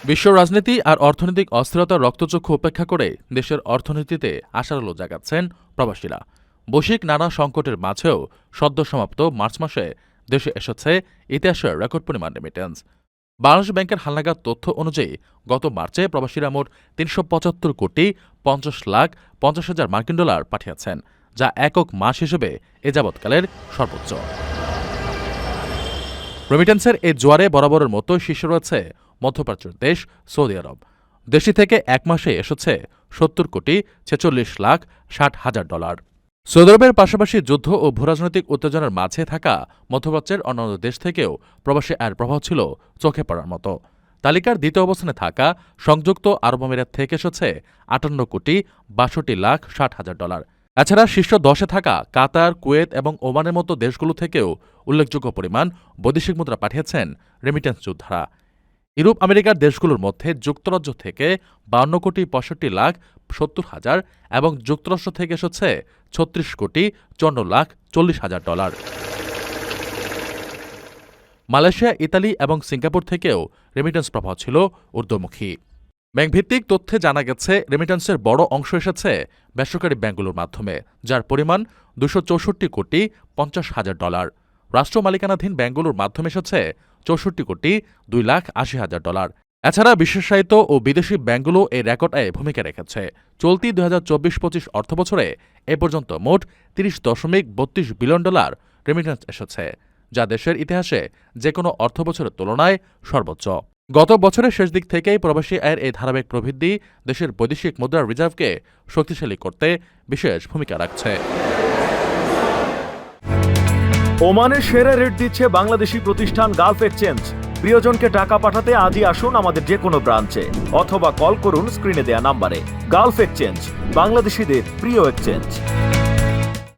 বিশ্ব রাজনীতি আর অর্থনৈতিক অস্থিরতার রক্তচক্ষু উপেক্ষা করে দেশের অর্থনীতিতে আশার আলো জাগাচ্ছেন প্রবাসীরা। বৈশ্বিক নানা সংকটের মাঝেও সদ্য সমাপ্ত মার্চ মাসে দেশে এসেছে ইতিহাসের রেকর্ড পরিমাণ রেমিটেন্স। বাংলাদেশ ব্যাংকের হালনাগাদ তথ্য অনুযায়ী গত মার্চে প্রবাসীরা মোট ৩৭৫ কোটি ৫০,৫০,০০০ মার্কিন ডলার পাঠিয়েছেন, যা একক মাস হিসেবে এ যাবৎকালের সর্বোচ্চ। রেমিটেন্সের এই জোয়ারে বরাবরের মতো শীর্ষে রয়েছে মধ্যপ্রাচ্যের দেশ সৌদি আরব। দেশটি থেকে এক মাসে এসেছে ৭০ কোটি ৪৬,৬০,০০০ ডলার। সৌদি আরবের পাশাপাশি যুদ্ধ ও ভূরাজনৈতিক উত্তেজনার মাঝে থাকা মধ্যপ্রাচ্যের অন্যান্য দেশ থেকেও প্রবাসী আয়ের প্রভাব ছিল চোখে পড়ার মতো। তালিকার দ্বিতীয় অবস্থানে থাকা সংযুক্ত আরব আমিরাত থেকে এসেছে ৫৮ কোটি ৬২,৬০,০০০ ডলার। এছাড়া শীর্ষ ১০-এ থাকা কাতার, কুয়েত এবং ওমানের মতো দেশগুলো থেকেও উল্লেখযোগ্য পরিমাণ বৈদেশিক মুদ্রা পাঠিয়েছেন রেমিটেন্স যোদ্ধারা। ইউরোপ আমেরিকার দেশগুলোর মধ্যে যুক্তরাজ্য থেকে ৫২ কোটি ৬৫,৭০,০০০ এবং যুক্তরাষ্ট্র থেকে এসেছে ৩৬ কোটি ৫৪,৪০,০০০ ডলার। মালয়েশিয়া, ইতালি এবং সিঙ্গাপুর থেকেও রেমিটেন্স প্রবাহ ছিল ঊর্ধ্বমুখী। ব্যাংকভিত্তিক তথ্যে জানা গেছে, রেমিটেন্সের বড় অংশ এসেছে বেসরকারি ব্যাংকগুলোর মাধ্যমে, যার পরিমাণ ২৬৪ কোটি ৫০,০০০ ডলার। রাষ্ট্র মালিকানাধীন ব্যাংকগুলোর মাধ্যমে এসেছে ৬৪ কোটি ২,৮০,০০০ ডলার। এছাড়া বিশেষায়িত ও বিদেশি ব্যাংকগুলো এই রেকর্ড আয়ে ভূমিকা রেখেছে। চলতি ২০২৪-২৫ অর্থবছরে এ পর্যন্ত মোট ৩০.৩২ বিলিয়ন ডলার রেমিটেন্স এসেছে, যা দেশের ইতিহাসে যে কোনো অর্থবছরের তুলনায় সর্বোচ্চ। গত বছরের শেষ দিক থেকেই প্রবাসী আয়ের এই ধারাবাহিক প্রবৃদ্ধি দেশের বৈদেশিক মুদ্রার রিজার্ভকে শক্তিশালী করতে বিশেষ ভূমিকা রাখছে। ওমানের সেরা রেট দিচ্ছে বাংলাদেশি প্রতিষ্ঠান গালফ এক্সচেঞ্জ। প্রিয়জনকে টাকা পাঠাতে আজই আসুন আমাদের যে কোনো ব্রাঞ্চে অথবা কল করুন স্ক্রিনে দেয়া নাম্বারে। গালফ এক্সচেঞ্জ, বাংলাদেশিদের প্রিয় এক্সচেঞ্জ।